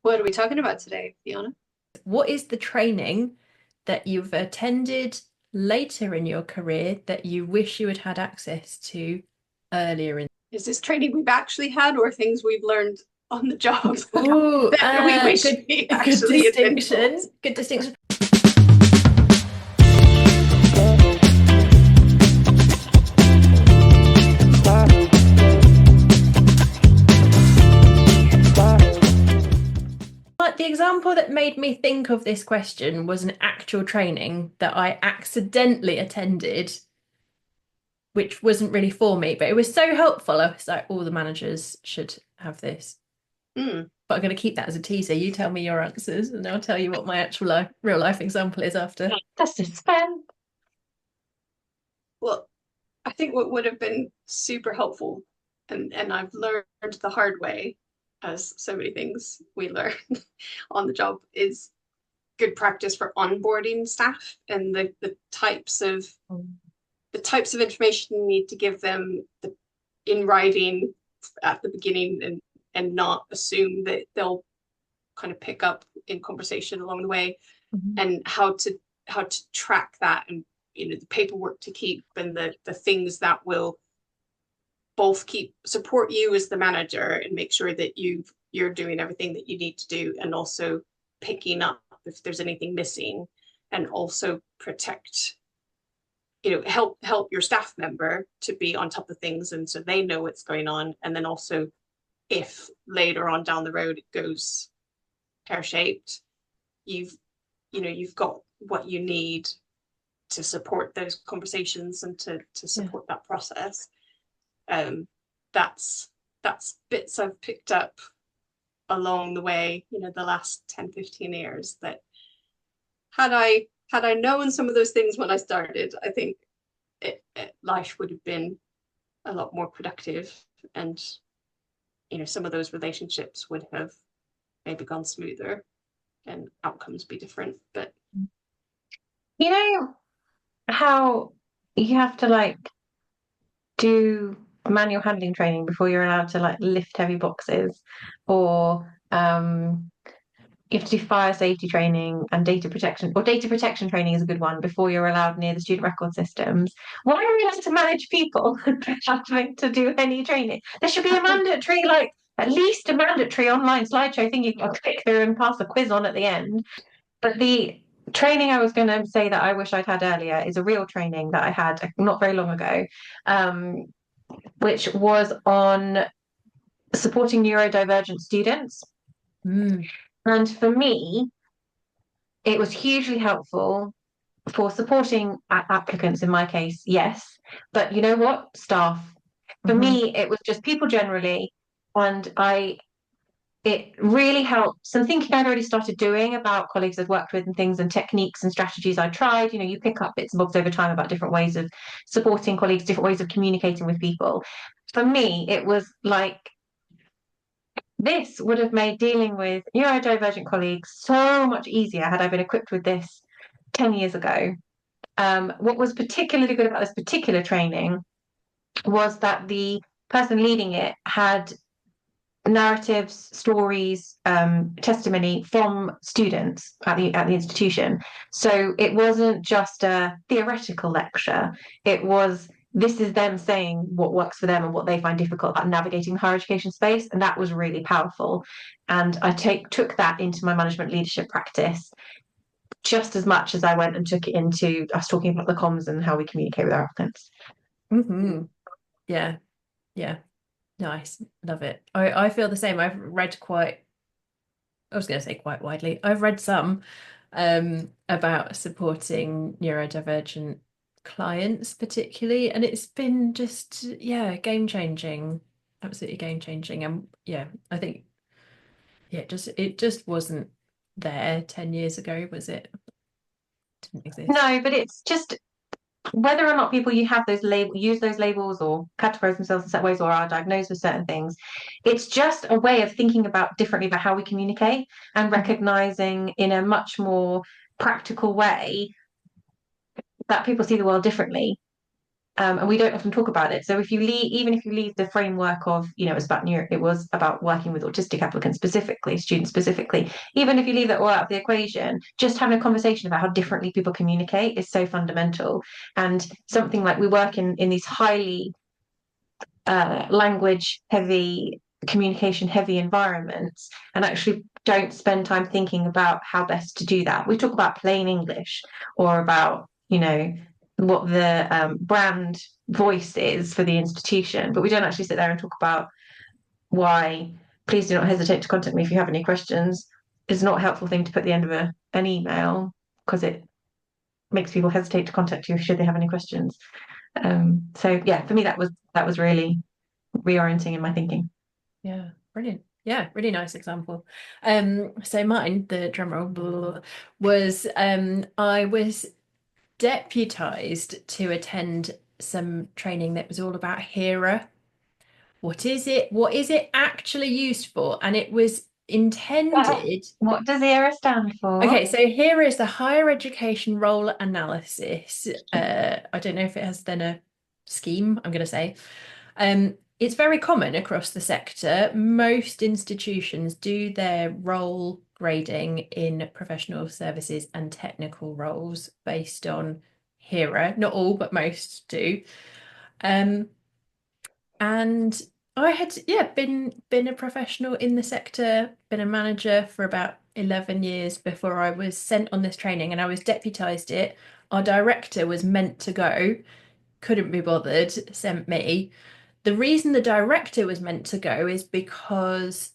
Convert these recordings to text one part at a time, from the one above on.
What are we talking about today, Fiona? What is the training that you've attended later in your career that you wish you had had access to earlier in? Is this training we've actually had or things we've learned on the job Oh, that we wish good, we good actually had been taught? distinction. Good distinction. But the example that made me think of this question was an actual training that I accidentally attended, which wasn't really for me, but it was so helpful. I was like, all the managers should have this. Hmm. But I'm going to keep that as a teaser. You tell me your answers, and I'll tell you what my actual real life example is after. That's suspense. Well, I think what would have been super helpful, and I've learned the hard way, as so many things we learn on the job, is good practice for onboarding staff and the types of information you need to give them in writing at the beginning, and not assume that they'll kind of pick up in conversation along the way, Mhm. and how to track that, and the paperwork to keep, and the things that will both keep support you as the manager and make sure that you're doing everything that you need to do, and also picking up if there's anything missing, and also protect, help your staff member to be on top of things, and so they know what's going on. And then also, if later on down the road it goes pear-shaped, you've you've got what you need to support those conversations and to Yeah. support that process. um that's bits I've picked up along the way, the last 10-15 years, that had I known some of those things when I started, I think life would have been a lot more productive, and some of those relationships would have maybe gone smoother and outcomes be different. But You know how you have to do manual handling training before you're allowed to lift heavy boxes, or you have to do fire safety training and data protection, or data protection training is a good one before you're allowed near the student record systems. Why are we allowed to manage people having to do any training? There should be a mandatory, at least a mandatory online slideshow thing you can click through and pass a quiz on at the end. But the training I was going to say that I wish I'd had earlier is a real training that I had not very long ago, um, which was on supporting neurodivergent students. Mm. And for me, it was hugely helpful for supporting applicants in my case, yes. But you know what? Staff. For Mhm. me, it was just people generally. And it really helped some thinking I'd already started doing about colleagues I'd worked with and things and techniques and strategies I tried. You pick up bits and bobs over time about different ways of supporting colleagues, different ways of communicating with people. For me, it was like this would have made dealing with neurodivergent colleagues so much easier had I been equipped with this 10 years ago. What was particularly good about this particular training was that the person leading it had narratives, stories, testimony from students at the institution. So it wasn't just a theoretical lecture. It was this is them saying what works for them and what they find difficult about navigating the higher education space, and that was really powerful. And I took that into my management leadership practice just as much as I went and took it into us talking about the comms and how we communicate with our applicants. Hmm. Yeah, yeah, nice. Love it. I feel the same. I've read quite, I was going to say quite widely. I've read some about supporting neurodivergent clients particularly, and it's been just, yeah, game changing. Absolutely game changing. And yeah, I think yeah, it just wasn't there 10 years ago, was it? Didn't exist. No, but it's just whether or not people you have those label use those labels or categorize themselves in certain ways or are diagnosed with certain things, it's just a way of thinking about differently about how we communicate and Mhm. recognizing in a much more practical way that people see the world differently. and we don't often talk about it. So if you leave, even if you leave the framework of, it was about working with autistic applicants specifically, students specifically, even if you leave that all out of the equation, just having a conversation about how differently people communicate is so fundamental. And something like we work in these highly language heavy, communication heavy environments, and actually don't spend time thinking about how best to do that. We talk about plain English, or about, what the brand voice is for the institution, but we don't actually sit there and talk about why please do not hesitate to contact me if you have any questions is not a helpful thing to put at the end of an email, because it makes people hesitate to contact you should they have any questions. So yeah, for me that was really reorienting in my thinking. Yeah, brilliant. Yeah, really nice example. So mine, the drum roll, blah, blah, blah, was I was deputized to attend some training that was all about HERA. What is it? What is it actually used for? And it was intended. What does HERA stand for? Okay, so here is the higher education role analysis. I don't know if it has then a scheme, I'm going to say. It's very common across the sector. Most institutions do their role grading in professional services and technical roles based on HERA. Not all, but most do. And I had, been a professional in the sector, been a manager for about 11 years before I was sent on this training, and I was deputised it. Our director was meant to go, couldn't be bothered, sent me. The reason the director was meant to go is because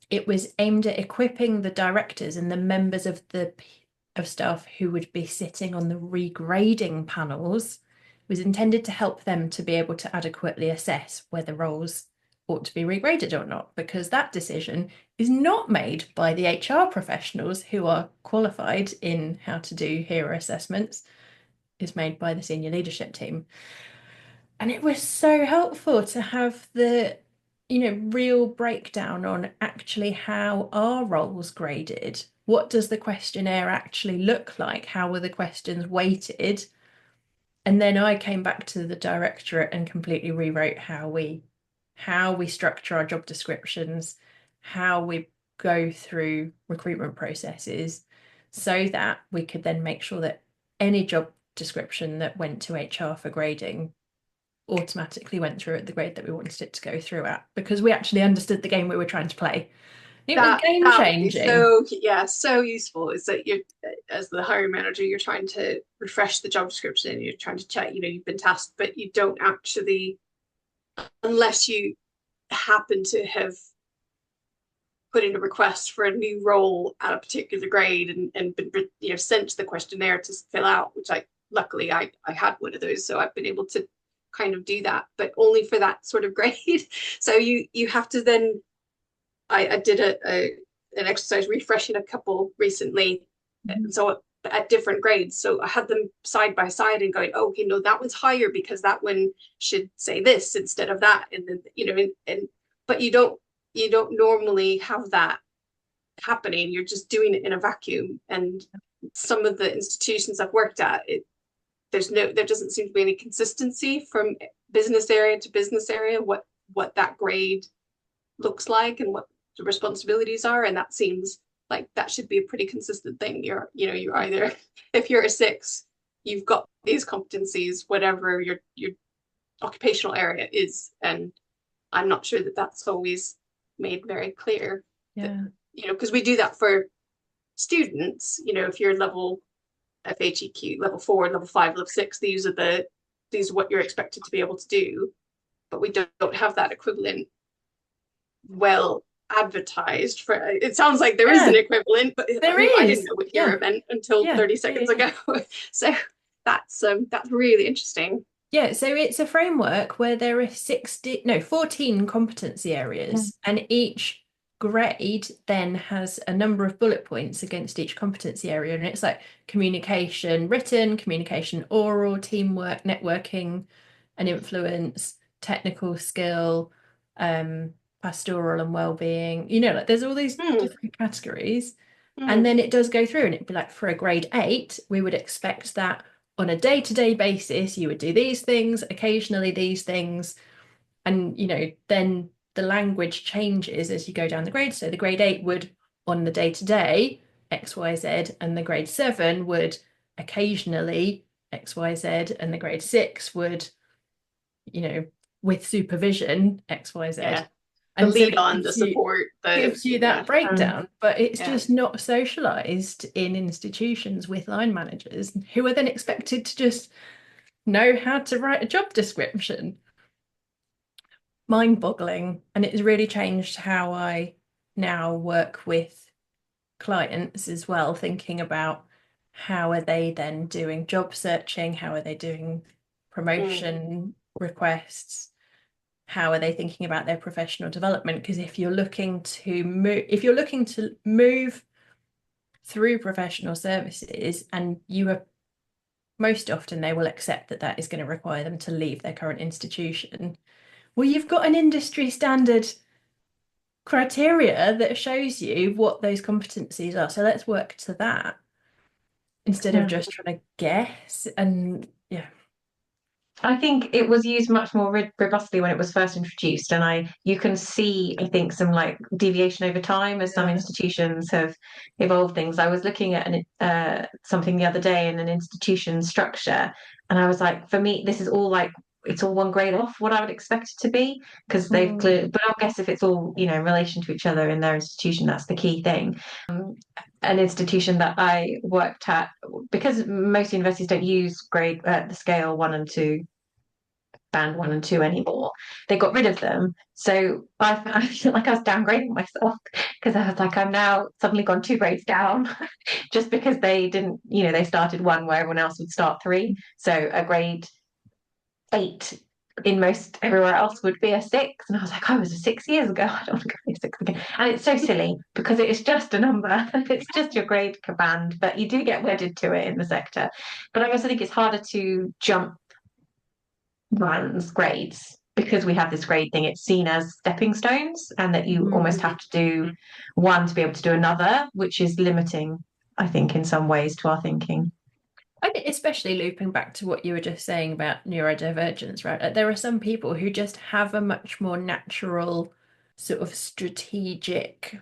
it was aimed at equipping the directors and the members of staff who would be sitting on the regrading panels. It was intended to help them to be able to adequately assess whether roles ought to be regraded or not, because that decision is not made by the HR professionals who are qualified in how to do HERA assessments. It's made by the senior leadership team. And it was so helpful to have the, real breakdown on actually how are roles graded? What does the questionnaire actually look like? How were the questions weighted? And then I came back to the directorate and completely rewrote how we structure our job descriptions, how we go through recruitment processes, so that we could then make sure that any job description that went to HR for grading automatically went through at the grade that we wanted it to go through at, because we actually understood the game we were trying to play. It was game changing. So useful. Is that you're, as the hiring manager, you're trying to refresh the job description, you're trying to check, you've been tasked, but you don't actually, unless you happen to have put in a request for a new role at a particular grade and been sent the questionnaire to fill out, which luckily I had one of those, so I've been able to kind of do that, but only for that sort of grade. So you have to then, I did an exercise refreshing a couple recently, so at different grades. So I had them side by side and going, oh, okay, no, that one's higher because that one should say this instead of that. And then, but you don't normally have that happening. You're just doing it in a vacuum. And some of the institutions I've worked at, there doesn't seem to be any consistency from business area to business area, what that grade looks like and what the responsibilities are. And that seems like that should be a pretty consistent thing. You're either, if you're a 6, you've got these competencies, whatever your occupational area is. And I'm not sure that that's always made very clear. Yeah. Because we do that for students, if you're level FHEQ, level 4, level 5, level 6, these are what you're expected to be able to do. But we don't have that equivalent well advertised for. It sounds like there is an equivalent, but I didn't know what HERA meant until 30 seconds ago. So that's really interesting. Yeah, so it's a framework where there are 14 competency areas, and each grade then has a number of bullet points against each competency area, and it's like communication written, communication oral, teamwork, networking and influence, technical skill, pastoral and well-being, like there's all these different categories. And then it does go through, and it'd be like, for a grade 8 we would expect that on a day-to-day basis, you would do these things, occasionally these things. And, then the language changes as you go down the grades. So the grade 8 would, on the day-to-day, X, Y, Z, and the grade 7 would occasionally X, Y, Z, and the grade 6 would, with supervision, X, Y, Z. Yeah. The And so lead on, the support, gives you that breakdown, but it's Yeah. just not socialized in institutions with line managers who are then expected to just know how to write a job description. Mind-boggling. And it's really changed how I now work with clients as well, thinking about how are they then doing job searching, how are they doing promotion requests, how are they thinking about their professional development? Because if you're looking to move through professional services, and most often they will accept that that is going to require them to leave their current institution. Well, you've got an industry standard criteria that shows you what those competencies are. So let's work to that instead of just trying to guess. And yeah. I think it was used much more robustly when it was first introduced, and you can see, I think, some like deviation over time as some institutions have evolved things. I was looking at something the other day in an institution structure, and I was like, for me, this is all like it's all one grade off what I would expect it to be, because they've cleared. But I guess if it's all in relation to each other in their institution, that's the key thing. An institution that I worked at, because most universities don't use grade the scale 1 and 2, band 1 and 2 anymore. They got rid of them. So I feel like I was downgrading myself, because I was like, I'm now suddenly gone 2 grades down just because they didn't, they started 1 where everyone else would start 3. So a grade 8 in most everywhere else would be a 6. And I was like, I was a 6 years ago. I don't want to go be a 6 again. And it's so silly because it is just a number. It's just your grade band, but you do get wedded to it in the sector. But I also think it's harder to jump grades because we have this grade thing. It's seen as stepping stones, and that you almost have to do one to be able to do another, which is limiting, I think, in some ways to our thinking. I think especially looping back to what you were just saying about neurodivergence, right? Like, there are some people who just have a much more natural sort of strategic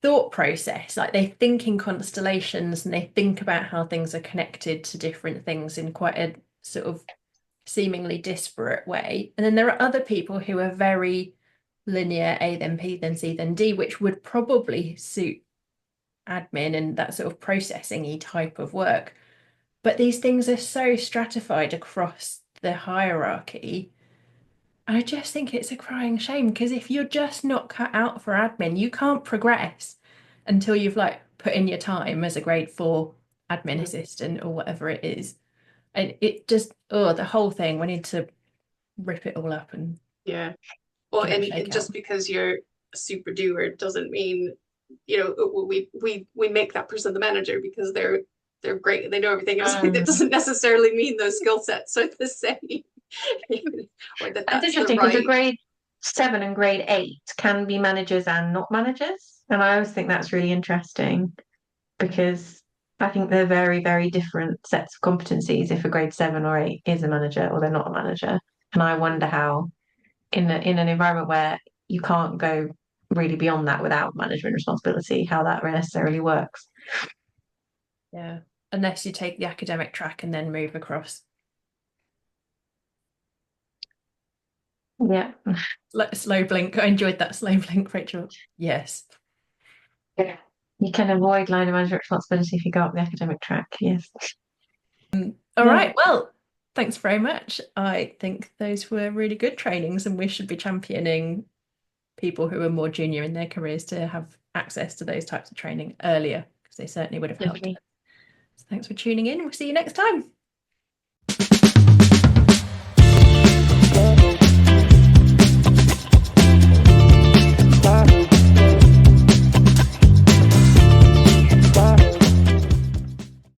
thought process. Like, they think in constellations and they think about how things are connected to different things in quite a sort of seemingly disparate way. And then there are other people who are very linear, A then P then C then D, which would probably suit admin and that sort of processing-y type of work. But these things are so stratified across the hierarchy. I just think it's a crying shame, because if you're just not cut out for admin, you can't progress until you've like put in your time as a grade 4 admin assistant or whatever it is. And it just, the whole thing, we need to rip it all up and well, give it a and shake just out. because you're a super doer doesn't mean we make that person the manager because they're great and they know everything else. That doesn't necessarily mean those skill sets are the same. Or That's that's interesting, the because a right. grade 7 and grade 8 can be managers and not managers. And I always think that's really interesting, because I think they're very, very different sets of competencies if a grade 7 or 8 is a manager or they're not a manager. And I wonder how, in an environment where you can't go really beyond that without management responsibility, how that necessarily works. Yeah, unless you take the academic track and then move across. Yeah. Like a slow blink. I enjoyed that slow blink, Rachel. Yes. Yeah. You can avoid line of management responsibility if you go up the academic track. Yes. All right. Well, thanks very much. I think those were really good trainings, and we should be championing people who are more junior in their careers to have access to those types of training earlier, because they certainly would have helped. So thanks for tuning in. We'll see you next time.